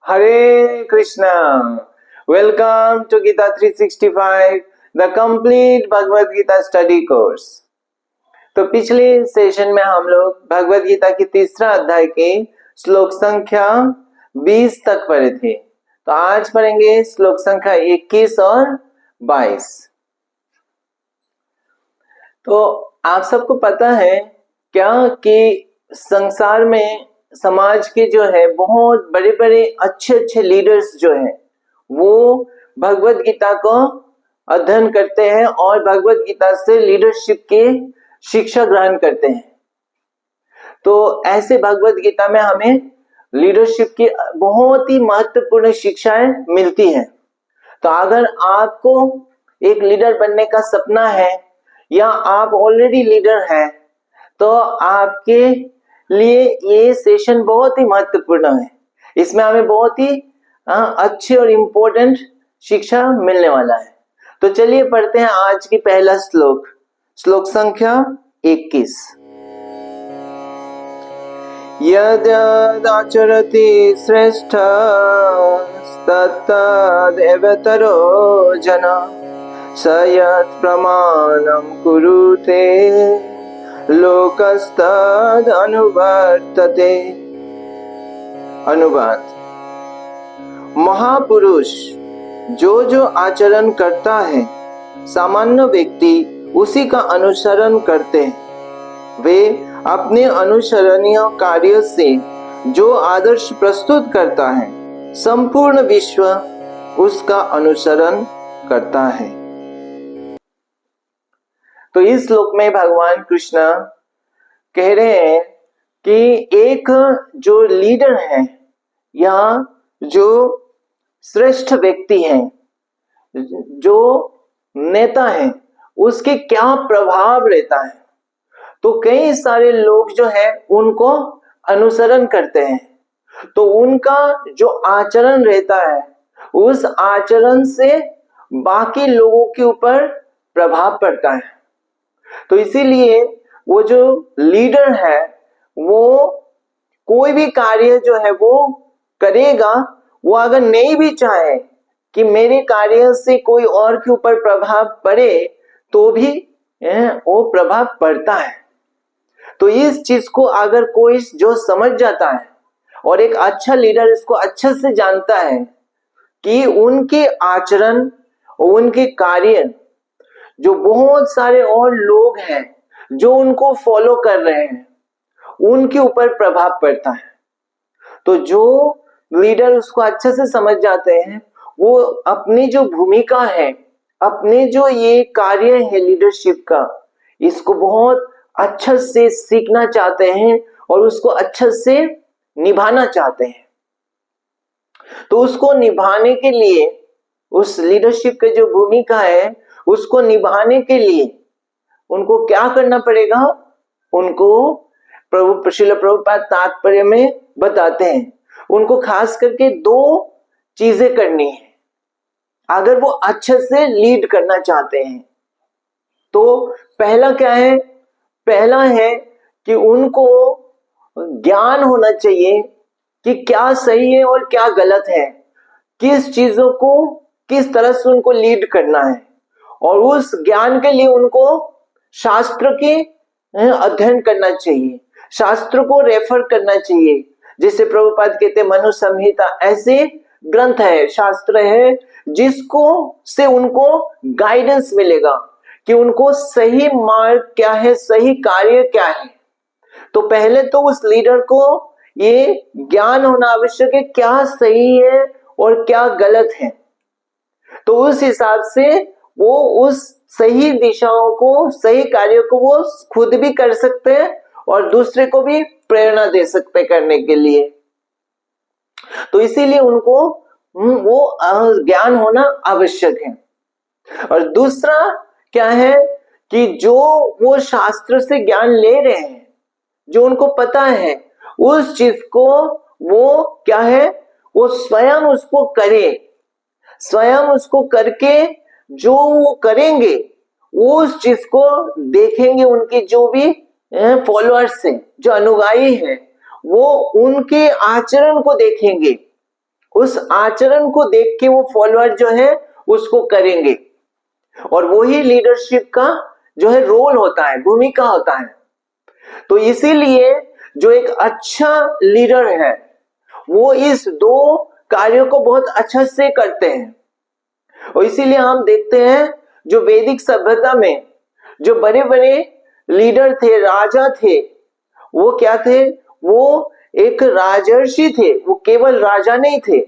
Hare Krishna. Welcome to Gita 365, the complete Bhagavad Gita study course. तो पिछले session में हम लोग भगवद गीता की तीसरा अध्याय के श्लोक संख्या 20 तक पढ़े थे। तो आज पढ़ेंगे श्लोक संख्या 21 और 22। तो आप सबको पता है क्या कि संसार में समाज के जो है बहुत बड़े बड़े अच्छे लीडर्स जो है वो भगवद गीता को अध्ययन करते हैं और भगवद गीता से लीडरशिप की शिक्षा ग्रहण करते हैं। तो ऐसे भगवद गीता में हमें लीडरशिप की बहुत ही महत्वपूर्ण शिक्षाएं मिलती हैं। तो अगर आपको एक लीडर बनने का सपना है या आप ऑलरेडी लीडर हैं तो आपके लिए ये सेशन बहुत ही महत्वपूर्ण है। इसमें हमें बहुत ही अच्छी और इम्पोर्टेंट शिक्षा मिलने वाला है। तो चलिए पढ़ते हैं आज की पहला श्लोक, श्लोक संख्या 21। यद्यदाचरति श्रेष्ठ तत्तदेवतरो जना स यत् प्रमाणं कुरुते लोकस्तद अनुवर्तते। अनुवाद। महापुरुष जो आचरण करता है सामान्य व्यक्ति उसी का अनुसरण करते हैं। वे अपने अनुसरणीय कार्य से जो आदर्श प्रस्तुत करता है संपूर्ण विश्व उसका अनुसरण करता है। तो इस श्लोक में भगवान कृष्ण कह रहे हैं कि एक जो लीडर है या जो श्रेष्ठ व्यक्ति है, जो नेता है, उसके क्या प्रभाव रहता है। तो कई सारे लोग जो है उनको अनुसरण करते हैं। तो उनका जो आचरण रहता है उस आचरण से बाकी लोगों के ऊपर प्रभाव पड़ता है। तो इसीलिए वो जो लीडर है वो कोई भी कार्य जो है वो करेगा, वो अगर नहीं भी चाहे कि मेरे कार्य से कोई और के ऊपर प्रभाव पड़े तो भी वो प्रभाव पड़ता है। तो इस चीज को अगर कोई जो समझ जाता है और एक अच्छा लीडर इसको अच्छे से जानता है कि उनके आचरण और उनके कार्य जो बहुत सारे और लोग हैं जो उनको फॉलो कर रहे हैं उनके ऊपर प्रभाव पड़ता है। तो जो लीडर उसको अच्छे से समझ जाते हैं वो अपनी जो भूमिका है, अपने जो ये कार्य है लीडरशिप का, इसको बहुत अच्छे से सीखना चाहते हैं और उसको अच्छे से निभाना चाहते हैं। तो उसको निभाने के लिए, उस लीडरशिप की जो भूमिका है उसको निभाने के लिए उनको क्या करना पड़ेगा, उनको प्रभु श्रील प्रभुपाद तात्पर्य में बताते हैं उनको खास करके 2 चीजें करनी है अगर वो अच्छे से लीड करना चाहते हैं। तो पहला क्या है, पहला है कि उनको ज्ञान होना चाहिए कि क्या सही है और क्या गलत है, किस चीजों को किस तरह से उनको लीड करना है। और उस ज्ञान के लिए उनको शास्त्र के अध्ययन करना चाहिए, शास्त्र को रेफर करना चाहिए। जैसे प्रभुपाद कहते मनु संहिता ऐसे ग्रंथ है, शास्त्र है जिसको से उनको गाइडेंस मिलेगा कि उनको सही मार्ग क्या है, सही कार्य क्या है। तो पहले तो उस लीडर को ये ज्ञान होना आवश्यक है क्या सही है और क्या गलत है। तो उस हिसाब से वो उस सही दिशाओं को, सही कार्यों को वो खुद भी कर सकते हैं और दूसरे को भी प्रेरणा दे सकते करने के लिए। तो इसीलिए उनको वो ज्ञान होना आवश्यक है। और दूसरा क्या है कि जो वो शास्त्र से ज्ञान ले रहे हैं, जो उनको पता है उस चीज को वो क्या है, वो स्वयं उसको करे, स्वयं उसको करके जो वो करेंगे वो उस चीज को देखेंगे। उनके जो भी फॉलोअर्स हैं, जो अनुयायी हैं, वो उनके आचरण को देखेंगे उस आचरण को देख के वो फॉलोअर जो है उसको करेंगे, और वही लीडरशिप का जो है रोल होता है, भूमिका होता है। तो इसीलिए जो एक अच्छा लीडर है वो इस दो कार्यों को बहुत अच्छा से करते हैं। और इसीलिए हम देखते हैं जो वैदिक सभ्यता में जो बड़े बड़े लीडर थे, राजा थे, वो क्या थे, वो एक राजर्षि थे। वो केवल राजा नहीं थे,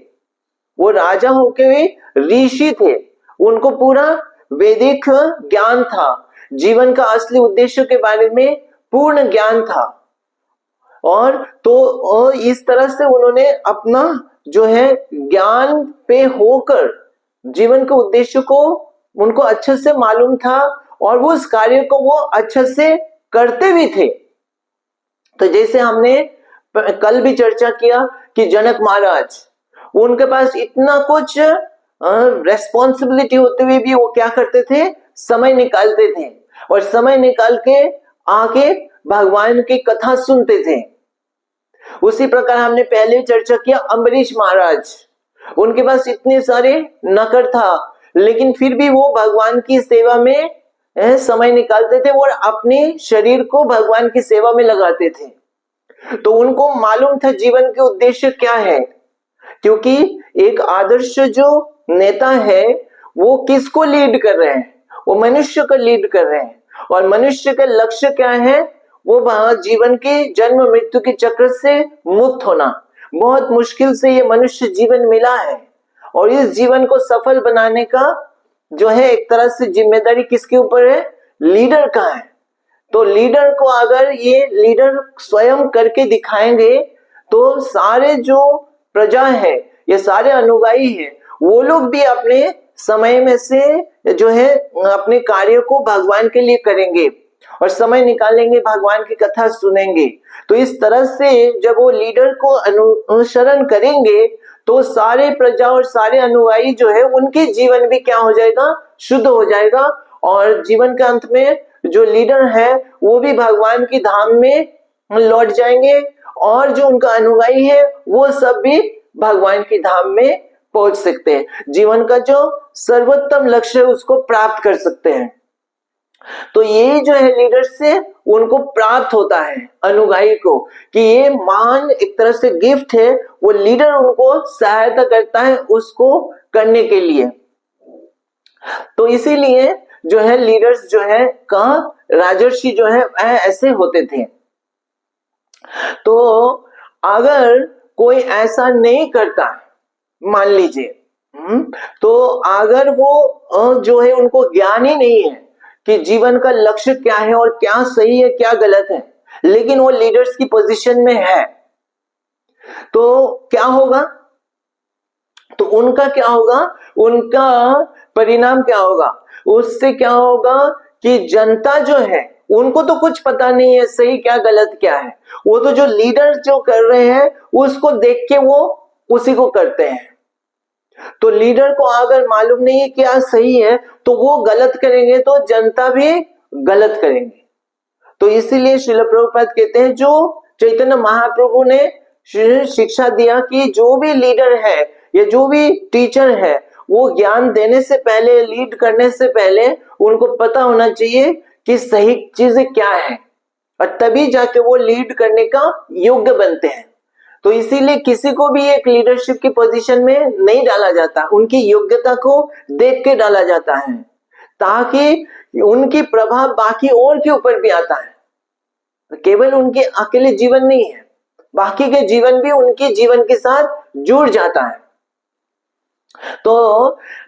वो राजा होके भी ऋषि थे। उनको पूरा वैदिक ज्ञान था, जीवन का असली उद्देश्य के बारे में पूर्ण ज्ञान था। और इस तरह से उन्होंने अपना जो है ज्ञान पे होकर जीवन के उद्देश्य को उनको अच्छे से मालूम था, और वो उस कार्य को वो अच्छे से करते भी थे। तो जैसे हमने कल भी चर्चा किया कि जनक महाराज, उनके पास इतना कुछ रेस्पॉन्सिबिलिटी होते हुए भी वो क्या करते थे, समय निकालते थे, और समय निकाल के आके भगवान की कथा सुनते थे। उसी प्रकार हमने पहले चर्चा किया अम्बरीश महाराज, उनके पास इतने सारे नगर था, लेकिन फिर भी वो भगवान की सेवा में समय निकालते थे और अपने शरीर को भगवान की सेवा में लगाते थे। तो उनको मालूम था जीवन के उद्देश्य क्या है, क्योंकि एक आदर्श जो नेता है वो किसको लीड कर रहे हैं, वो मनुष्य को लीड कर रहे हैं। और मनुष्य का लक्ष्य क्या है, वो जीवन के जन्म मृत्यु के चक्र से मुक्त होना। बहुत मुश्किल से ये मनुष्य जीवन मिला है, और इस जीवन को सफल बनाने का जो है एक तरह से जिम्मेदारी किसके ऊपर है, लीडर का है। तो लीडर को अगर ये लीडर स्वयं करके दिखाएंगे तो सारे जो प्रजा है, ये सारे अनुयायी है, वो लोग भी अपने समय में से जो है अपने कार्य को भगवान के लिए करेंगे और समय निकालेंगे, भगवान की कथा सुनेंगे। तो इस तरह से जब वो लीडर को अनुसरण करेंगे तो सारे प्रजा और सारे अनुयायी जो है उनके जीवन भी क्या हो जाएगा, शुद्ध हो जाएगा। और जीवन के अंत में जो लीडर है वो भी भगवान की धाम में लौट जाएंगे, और जो उनका अनुयायी है वो सब भी भगवान की धाम में पहुंच सकते हैं, जीवन का जो सर्वोत्तम लक्ष्य है उसको प्राप्त कर सकते हैं। तो ये जो है लीडर से उनको प्राप्त होता है अनुयायी को, कि ये महान एक तरह से गिफ्ट है, वो लीडर उनको सहायता करता है उसको करने के लिए। तो इसीलिए जो है लीडर्स जो है का राजर्षि जो है ऐसे होते थे। तो अगर कोई ऐसा नहीं करता, मान लीजिए तो अगर वो जो है उनको ज्ञान ही नहीं है कि जीवन का लक्ष्य क्या है और क्या सही है क्या गलत है, लेकिन वो लीडर्स की पोजीशन में है, तो क्या होगा, तो उनका क्या होगा, उनका परिणाम क्या होगा, उससे क्या होगा कि जनता जो है उनको तो कुछ पता नहीं है सही क्या गलत क्या है, वो तो जो लीडर जो कर रहे हैं उसको देख के वो उसी को करते हैं। तो लीडर को अगर मालूम नहीं है क्या सही है तो वो गलत करेंगे तो जनता भी गलत करेंगे। तो इसीलिए श्रील प्रभुपाद कहते हैं, जो चैतन्य महाप्रभु ने शिक्षा दिया कि जो भी लीडर है या जो भी टीचर है वो ज्ञान देने से पहले, लीड करने से पहले उनको पता होना चाहिए कि सही चीजें क्या है, और तभी जाके वो लीड करने का योग्य बनते हैं। तो इसीलिए किसी को भी एक लीडरशिप की पोजीशन में नहीं डाला जाता, उनकी योग्यता को देख के डाला जाता है, ताकि उनकी प्रभाव बाकी और के ऊपर भी आता है। केवल उनके अकेले जीवन नहीं है, बाकी के जीवन भी उनके जीवन के साथ जुड़ जाता है। तो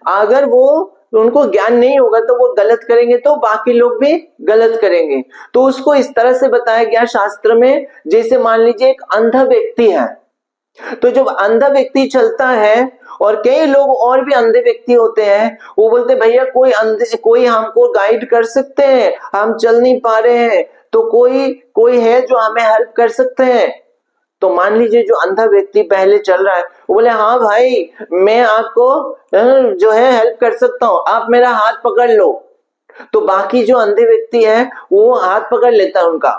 अगर वो उनको ज्ञान नहीं होगा तो वो गलत करेंगे तो बाकी लोग भी गलत करेंगे। तो उसको इस तरह से बताया गया शास्त्र में, जैसे मान लीजिए एक अंधा व्यक्ति है, तो जब अंधा व्यक्ति चलता है और कई लोग और भी अंधे व्यक्ति होते हैं, वो बोलते भैया कोई हमको गाइड कर सकते हैं, हम चल नहीं पा रहे हैं, तो कोई है जो हमें हेल्प कर सकते हैं। तो मान लीजिए जो अंधा व्यक्ति पहले चल रहा है वो बोले हाँ भाई मैं आपको जो है हेल्प कर सकता हूँ, आप मेरा हाथ पकड़ लो। तो बाकी जो अंधे व्यक्ति है वो हाथ पकड़ लेता है उनका।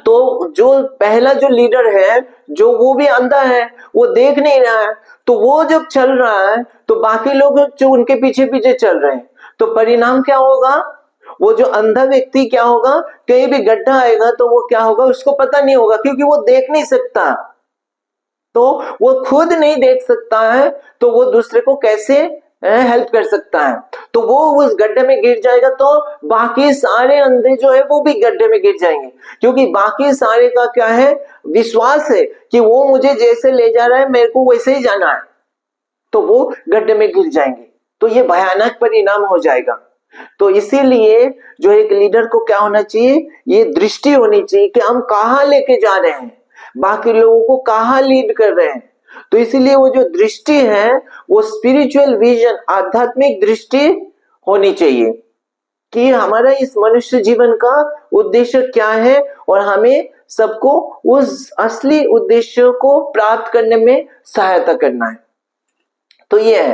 तो जो पहला जो लीडर है, जो वो भी अंधा है, वो देख नहीं रहा है, तो वो जब चल रहा है तो बाकी लोग जो उनके पीछे पीछे चल रहे हैं, तो परिणाम क्या होगा? वो जो अंधा व्यक्ति क्या होगा, कहीं भी गड्ढा आएगा तो वो क्या होगा, उसको पता नहीं होगा, क्योंकि वो देख नहीं सकता। तो वो खुद नहीं देख सकता है तो वो दूसरे को कैसे हेल्प कर सकता है? तो वो उस गड्ढे में गिर जाएगा, तो बाकी सारे अंधे जो है वो भी गड्ढे में गिर जाएंगे, क्योंकि बाकी सारे का क्या है, विश्वास है कि वो मुझे जैसे ले जा रहा है मेरे को वैसे ही जाना है, तो वो गड्ढे में गिर जाएंगे। तो ये भयानक परिणाम हो जाएगा। तो इसीलिए जो एक लीडर को क्या होना चाहिए, ये दृष्टि होनी चाहिए कि हम कहाँ लेके जा रहे हैं, बाकी लोगों को कहाँ लीड कर रहे हैं। तो इसीलिए वो जो दृष्टि है वो स्पिरिचुअल विजन, आध्यात्मिक दृष्टि होनी चाहिए कि हमारा इस मनुष्य जीवन का उद्देश्य क्या है और हमें सबको उस असली उद्देश्य को प्राप्त करने में सहायता करना है। तो ये है।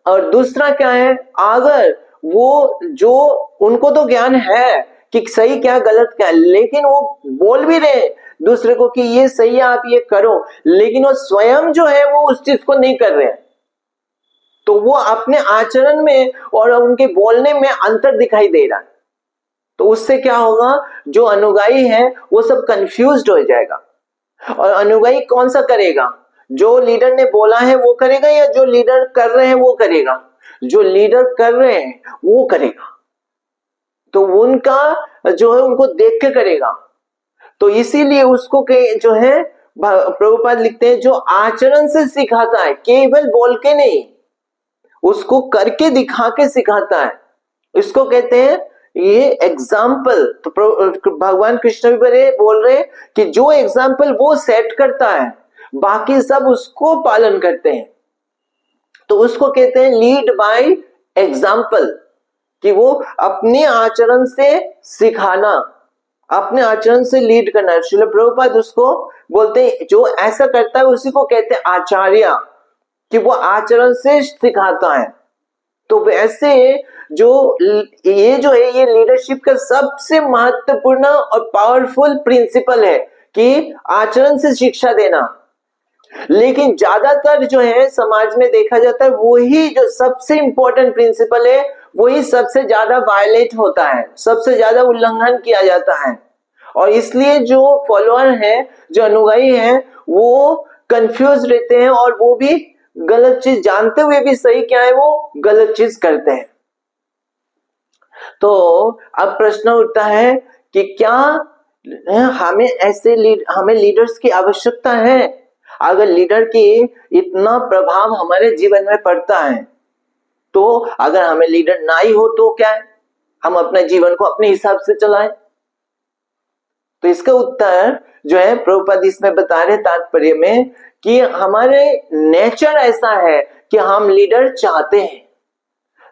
और दूसरा क्या है, अगर वो जो उनको तो ज्ञान है कि सही क्या गलत क्या, लेकिन वो बोल भी रहे दूसरे को कि ये सही है आप ये करो, लेकिन वो स्वयं जो है वो उस चीज को नहीं कर रहे हैं, तो वो अपने आचरण में और उनके बोलने में अंतर दिखाई दे रहा है। तो उससे क्या होगा, जो अनुगाई है वो सब कंफ्यूज्ड हो जाएगा। और अनुगाई कौन सा करेगा, जो लीडर ने बोला है वो करेगा या जो लीडर कर रहे हैं वो करेगा? जो लीडर कर रहे हैं वो करेगा, तो उनका जो है उनको देख के करेगा। तो इसीलिए उसको जो है प्रभुपाद लिखते हैं, जो आचरण से सिखाता है, केवल बोल के नहीं, उसको करके दिखा के सिखाता है, इसको कहते हैं ये एग्जाम्पल। तो भगवान कृष्ण भी बोल रहे कि जो एग्जाम्पल वो सेट करता है बाकी सब उसको पालन करते हैं, तो उसको कहते हैं लीड बाय एग्जाम्पल, कि वो अपने आचरण से सिखाना, अपने आचरण से लीड करना। श्रील प्रभुपाद उसको बोलते हैं जो ऐसा करता है उसी को कहते हैं आचार्य, कि वो आचरण से सिखाता है। तो वैसे जो है ये लीडरशिप का सबसे महत्वपूर्ण और पावरफुल प्रिंसिपल है कि आचरण से शिक्षा देना। लेकिन ज्यादातर जो है समाज में देखा जाता है वही जो सबसे इंपॉर्टेंट प्रिंसिपल है वही सबसे ज्यादा वायलेट होता है, सबसे ज्यादा उल्लंघन किया जाता है। और इसलिए जो फॉलोअर है, जो अनुयायी है, वो कंफ्यूज रहते हैं और वो भी गलत चीज जानते हुए भी सही क्या है वो गलत चीज करते हैं। तो अब प्रश्न उठता है कि क्या हमें लीडर्स की आवश्यकता है? अगर लीडर की इतना प्रभाव हमारे जीवन में पड़ता है, तो अगर हमें लीडर ना ही हो तो क्या है, हम अपने जीवन को अपने हिसाब से चलाएं? तो इसका उत्तर जो है प्रभुपाद इसमें बता रहे तात्पर्य में कि हमारे नेचर ऐसा है कि हम लीडर चाहते हैं।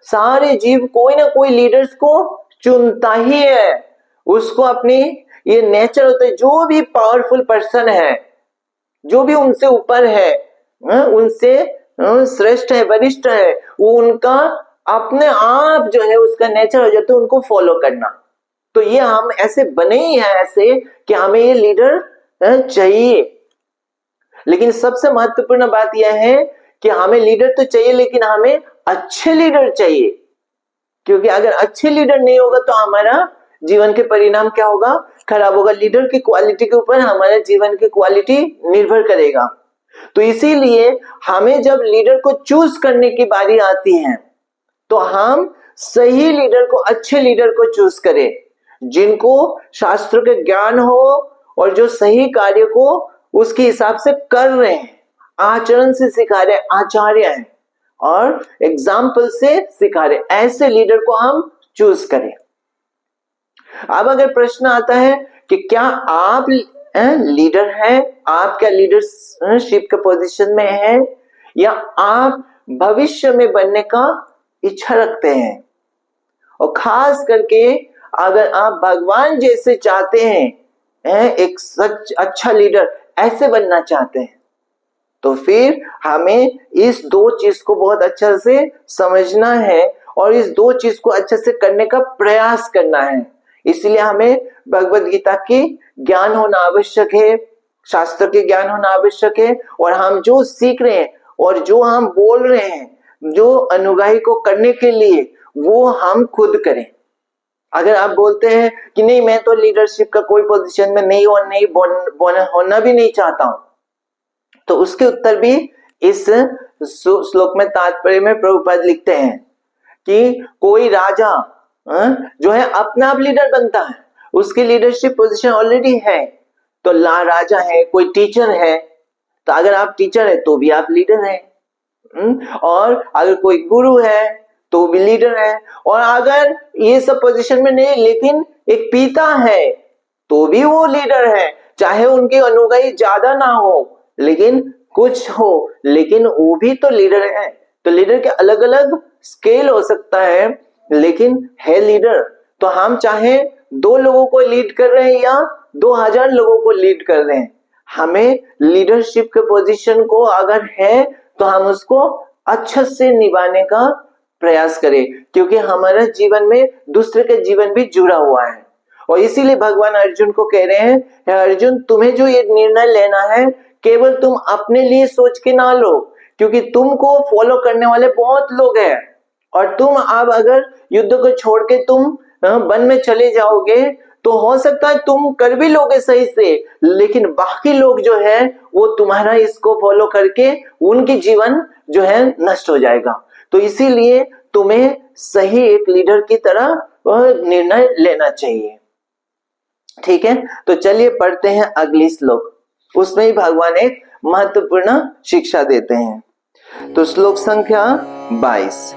सारे जीव कोई ना कोई लीडर्स को चुनता ही है, उसको अपनी ये नेचर होता है। जो भी पावरफुल पर्सन है, जो भी उनसे ऊपर है, उनसे श्रेष्ठ है, वरिष्ठ है, वो उनका अपने आप जो है उसका नेचर हो जाता है उनको फॉलो करना। तो ये हम ऐसे बने ही हैं ऐसे कि हमें ये लीडर चाहिए। लेकिन सबसे महत्वपूर्ण बात यह है कि हमें लीडर तो चाहिए, लेकिन हमें अच्छे लीडर चाहिए, क्योंकि अगर अच्छे लीडर नहीं होगा तो हमारा जीवन के परिणाम क्या होगा, खराब होगा। लीडर की क्वालिटी के ऊपर हमारे जीवन की क्वालिटी निर्भर करेगा। तो इसीलिए हमें जब लीडर को चूज करने की बारी आती है तो हम सही लीडर को, अच्छे लीडर को चूज करें, जिनको शास्त्र के ज्ञान हो और जो सही कार्य को उसके हिसाब से कर रहे हैं, आचरण से सिखा रहे, आचार्य हैं और एग्जाम्पल से सिखा रहे, ऐसे लीडर को हम चूज करें। अब अगर प्रश्न आता है कि क्या आप लीडर हैं, आप क्या लीडरशिप के पोजीशन में हैं, या आप भविष्य में बनने का इच्छा रखते हैं, और खास करके अगर आप भगवान जैसे चाहते हैं, एक सच अच्छा लीडर ऐसे बनना चाहते हैं, तो फिर हमें इस दो चीज को बहुत अच्छा से समझना है और इस दो चीज को अच्छे से करने का प्रयास करना है। इसलिए हमें भगवत गीता की ज्ञान होना आवश्यक है, शास्त्र के ज्ञान होना आवश्यक है, और हम जो सीख रहे हैं और जो हम बोल रहे हैं, जो अनुगामी को करने के लिए, वो हम खुद करें। अगर आप बोलते हैं कि नहीं मैं तो लीडरशिप का कोई पोजीशन में नहीं और नहीं होना भी नहीं चाहता हूं, तो उसके उत्तर भी इस श्लोक में तात्पर्य में प्रभुपाद लिखते हैं कि कोई राजा जो है अपने आप लीडर बनता है, उसकी लीडरशिप पोजीशन ऑलरेडी है, तो राजा है, कोई टीचर है, तो अगर आप टीचर है तो भी आप लीडर हैं, और अगर कोई गुरु है तो भी लीडर है, और अगर ये सब पोजीशन में नहीं लेकिन एक पिता है तो भी वो लीडर है, चाहे उनके अनुयायी ज्यादा ना हो लेकिन कुछ हो, लेकिन वो भी तो लीडर है। तो लीडर के अलग अलग स्केल हो सकता है, लेकिन है लीडर। तो हम चाहे 2 लोगों को लीड कर रहे हैं या 2000 लोगों को लीड कर रहे हैं, हमें लीडरशिप के पोजीशन को अगर है तो हम उसको अच्छे से निभाने का प्रयास करें, क्योंकि हमारा जीवन में दूसरे के जीवन भी जुड़ा हुआ है। और इसीलिए भगवान अर्जुन को कह रहे हैं, अर्जुन तुम्हें जो ये निर्णय लेना है केवल तुम अपने लिए सोच के ना लो, क्योंकि तुमको फॉलो करने वाले बहुत लोग हैं, और तुम अब अगर युद्ध को छोड़ के तुम वन में चले जाओगे तो हो सकता है तुम कर भी लोगे सही से, लेकिन बाकी लोग जो है वो तुम्हारा इसको फॉलो करके उनकी जीवन जो है नष्ट हो जाएगा। तो इसीलिए तुम्हें सही एक लीडर की तरह निर्णय लेना चाहिए। ठीक है, तो चलिए पढ़ते हैं अगली श्लोक। उसमें ही भगवान एक महत्वपूर्ण शिक्षा देते हैं। तो श्लोक संख्या 22।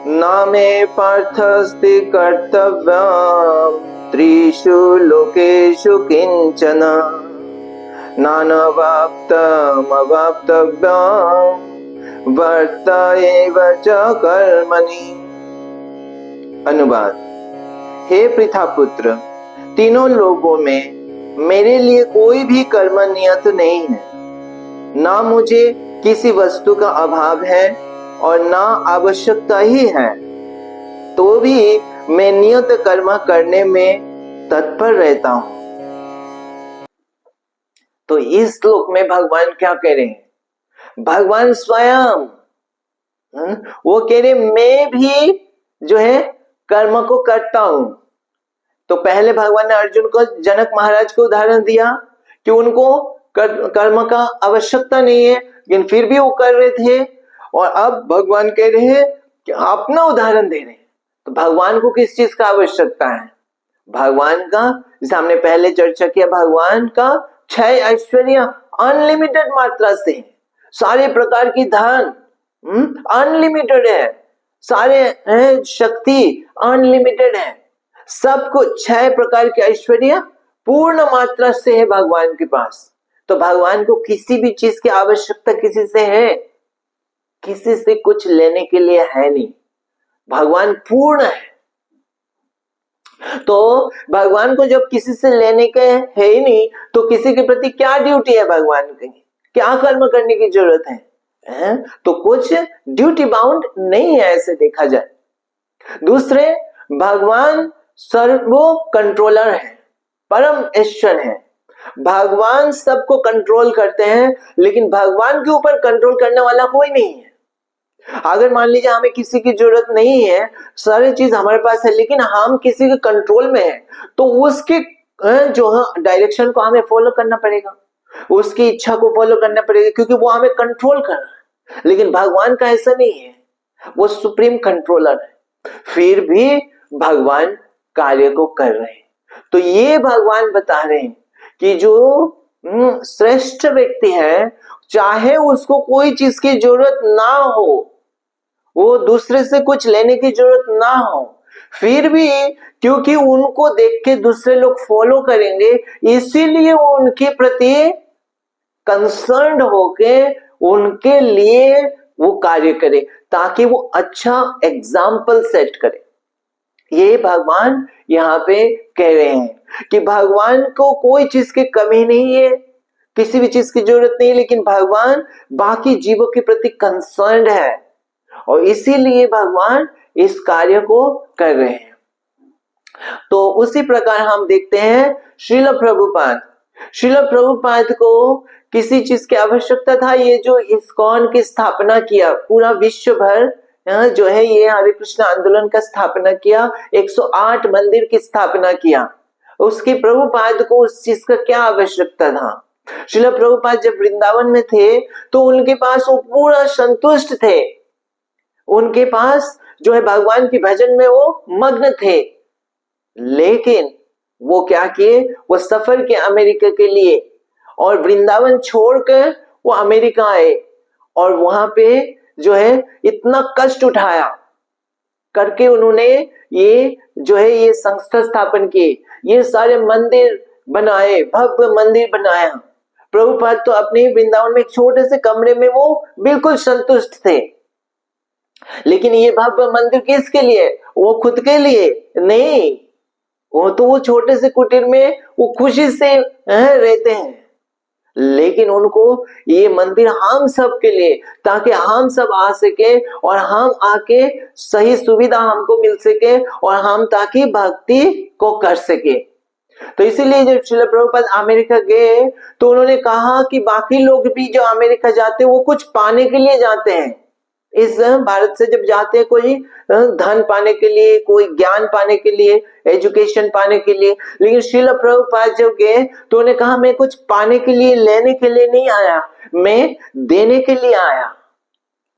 नामे पार्थस्ति कर्तव्यम् त्रिषु लोकेषु किंचन नानवाप्तम् अवाप्तव्यम् वर्त एव च कर्मणि। अनुवाद। हे पृथापुत्र, तीनों लोगों में मेरे लिए कोई भी कर्म नियत नहीं है, ना मुझे किसी वस्तु का अभाव है और ना आवश्यकता ही है, तो भी मैं नियत कर्म करने में तत्पर रहता हूं। तो इस श्लोक में भगवान क्या कह रहे हैं? भगवान स्वयं वो कह रहे मैं भी जो है कर्म को करता हूं। तो पहले भगवान ने अर्जुन को जनक महाराज को उदाहरण दिया कि उनको कर्म का आवश्यकता नहीं है, लेकिन फिर भी वो कर रहे थे, और अब भगवान कह रहे हैं कि अपना उदाहरण दे रहे हैं। तो भगवान को किस चीज का आवश्यकता है? भगवान का, जैसे हमने पहले चर्चा किया, भगवान का 6 ऐश्वर्य अनलिमिटेड मात्रा से, सारे प्रकार की धन अनलिमिटेड है, सारे शक्ति अनलिमिटेड है, सब कुछ 6 प्रकार के ऐश्वर्य पूर्ण मात्रा से है भगवान के पास। तो भगवान को किसी भी चीज की आवश्यकता किसी से है? किसी से कुछ लेने के लिए है नहीं, भगवान पूर्ण है। तो भगवान को जब किसी से लेने के है ही नहीं, तो किसी के प्रति क्या ड्यूटी है भगवान की, क्या कर्म करने की जरूरत है? तो कुछ ड्यूटी बाउंड नहीं है ऐसे देखा जाए। दूसरे, भगवान सर्वो कंट्रोलर है, परम ईश्वर है, भगवान सबको कंट्रोल करते हैं, लेकिन भगवान के ऊपर कंट्रोल करने वाला कोई नहीं है। अगर मान लीजिए हमें किसी की जरूरत नहीं है, सारी चीज हमारे पास है, लेकिन हम किसी के कंट्रोल में हैं, तो उसके जो है डायरेक्शन को हमें फॉलो करना पड़ेगा, उसकी इच्छा को फॉलो करना पड़ेगा, क्योंकि वो हमें कंट्रोल कर रहा है। लेकिन भगवान का ऐसा नहीं है, वो सुप्रीम कंट्रोलर है, फिर भी भगवान कार्य को कर रहे हैं। तो ये भगवान बता रहे हैं कि जो श्रेष्ठ व्यक्ति है, चाहे उसको कोई चीज की जरूरत ना हो, वो दूसरे से कुछ लेने की जरूरत ना हो, फिर भी क्योंकि उनको देख के दूसरे लोग फॉलो करेंगे, इसीलिए वो उनके प्रति कंसर्न्ड होके उनके लिए वो कार्य करे, ताकि वो अच्छा एग्जाम्पल सेट करे। ये भगवान यहाँ पे कह रहे हैं कि भगवान को कोई चीज की कमी नहीं है, किसी भी चीज की जरूरत नहीं, लेकिन भगवान बाकी जीवों के प्रति कंसर्न्ड है, और इसीलिए भगवान इस कार्य को कर रहे हैं। तो उसी प्रकार हम देखते हैं श्रील प्रभुपाद को किसी चीज की आवश्यकता था। ये जो इस्कॉन की स्थापना किया, पूरा विश्व भर जो है ये हरे कृष्ण आंदोलन का स्थापना किया, 108 मंदिर की स्थापना किया, उसके प्रभुपाद को उस चीज का क्या आवश्यकता था। श्रील प्रभुपाद जब वृंदावन में थे तो उनके पास वो पूरा संतुष्ट थे, उनके पास जो है भगवान की भजन में वो मग्न थे। लेकिन वो क्या किए, वो सफर के अमेरिका के लिए और वृंदावन छोड़कर वो अमेरिका आए और वहां पे जो है इतना कष्ट उठाया करके उन्होंने ये जो है ये संस्था स्थापन किए, ये सारे मंदिर बनाए, भव्य मंदिर बनाया। प्रभुपाद तो अपने वृंदावन में एक छोटे से कमरे में वो बिल्कुल संतुष्ट थे। लेकिन ये भव्य मंदिर किसके लिए, वो खुद के लिए नहीं, वो छोटे से कुटीर में वो खुशी से रहते हैं। लेकिन उनको ये मंदिर हम सब के लिए, ताकि हम सब आ सके और हम आके सही सुविधा हमको मिल सके और हम ताकि भक्ति को कर सके। तो इसीलिए जब श्रील प्रभुपाद अमेरिका गए तो उन्होंने कहा कि बाकी लोग भी जो अमेरिका जाते हैं वो कुछ पाने के लिए जाते हैं। इस भारत से जब जाते हैं कोई धन पाने के लिए, कोई ज्ञान पाने के लिए, एजुकेशन पाने के लिए, लेकिन श्रील प्रभुपाद जब गए तो उन्होंने कहा मैं कुछ पाने के लिए, लेने के लिए नहीं आया, मैं देने के लिए आया।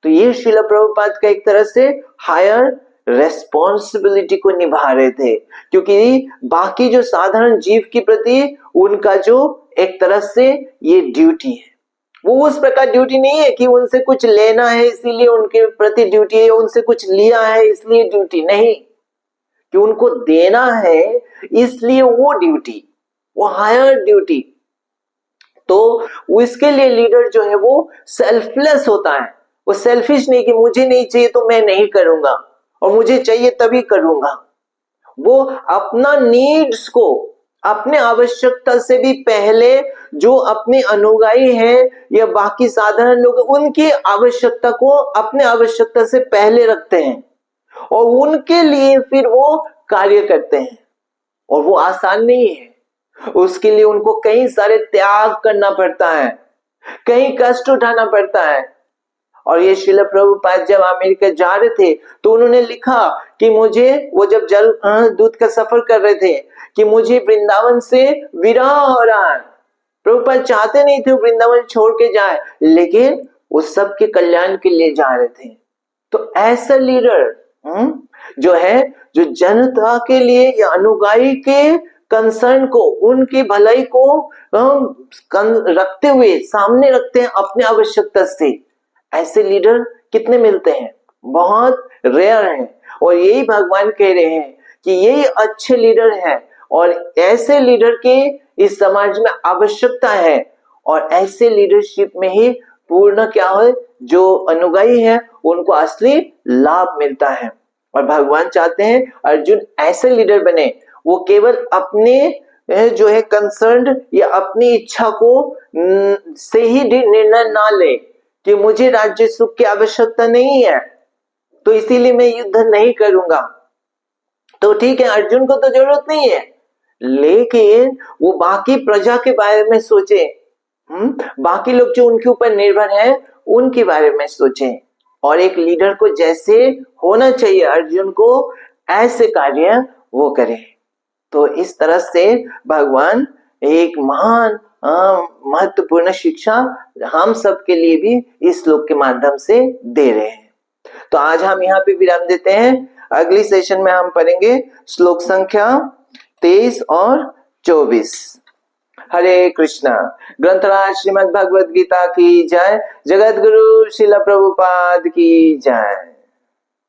तो ये श्रील प्रभुपाद का एक तरह से हायर रेस्पॉन्सिबिलिटी को निभा रहे थे, क्योंकि बाकी जो साधारण जीव के प्रति उनका जो एक तरह से ये ड्यूटी है, वो उस प्रकार ड्यूटी नहीं है कि उनसे कुछ लेना है इसीलिए उनके प्रति ड्यूटी है, उनसे कुछ लिया है इसलिए ड्यूटी नहीं, कि उनको देना है इसलिए वो ड्यूटी, वो हायर ड्यूटी। तो इसके लिए लीडर जो है वो सेल्फलेस होता है, वो सेल्फिश नहीं कि मुझे नहीं चाहिए तो मैं नहीं करूंगा और मुझे चाहिए तभी करूंगा। वो अपना नीड्स को, अपने आवश्यकता से भी पहले जो अपने अनुयायी हैं या बाकी साधारण लोग उनकी आवश्यकता को अपने आवश्यकता से पहले रखते हैं और उनके लिए फिर वो कार्य करते हैं। और वो आसान नहीं है, उसके लिए उनको कई सारे त्याग करना पड़ता है, कई कष्ट उठाना पड़ता है। और ये श्रील प्रभुपाद जब अमेरिका जा रहे थे तो उन्होंने लिखा कि मुझे, वो जब जल दूत का सफर कर रहे थे, कि मुझे वृंदावन से विरह हो रहा है। प्रभुपाद चाहते नहीं थे वृंदावन छोड़ के जाए, लेकिन वो सबके कल्याण के लिए जा रहे थे। तो ऐसा लीडर जो है, जो जनता के लिए या अनुयायी के कंसर्न को, उनकी भलाई को रखते हुए सामने रखते हैं अपने आवश्यकता से, ऐसे लीडर कितने मिलते हैं, बहुत रेयर हैं। और यही भगवान कह रहे हैं कि यही अच्छे लीडर हैं और ऐसे लीडर की इस समाज में आवश्यकता है और ऐसे लीडरशिप में ही पूर्ण क्या है, जो अनुयायी है उनको असली लाभ मिलता है। और भगवान चाहते हैं अर्जुन ऐसे लीडर बने, वो केवल अपने जो है कंसर्न या अपनी इच्छा को से ही निर्णय ना ले कि मुझे राज्य सुख की आवश्यकता नहीं है तो इसीलिए मैं युद्ध नहीं करूंगा। तो ठीक है, अर्जुन को तो जरूरत नहीं है, लेकिन वो बाकी प्रजा के बारे में सोचे, बाकी लोग जो उनके ऊपर निर्भर हैं उनके बारे में सोचे। और एक लीडर को जैसे होना चाहिए अर्जुन को, ऐसे कार्य वो करे। तो इस तरह से भगवान एक महान महत्वपूर्ण शिक्षा हम सब के लिए भी इस श्लोक के माध्यम से दे रहे हैं। तो आज हम यहाँ पे विराम देते हैं, अगली सेशन में हम पढ़ेंगे श्लोक संख्या 23 और 24। हरे कृष्णा। ग्रंथराज श्रीमद् भगवद गीता की जय। जगत गुरु श्रील प्रभुपाद की जय।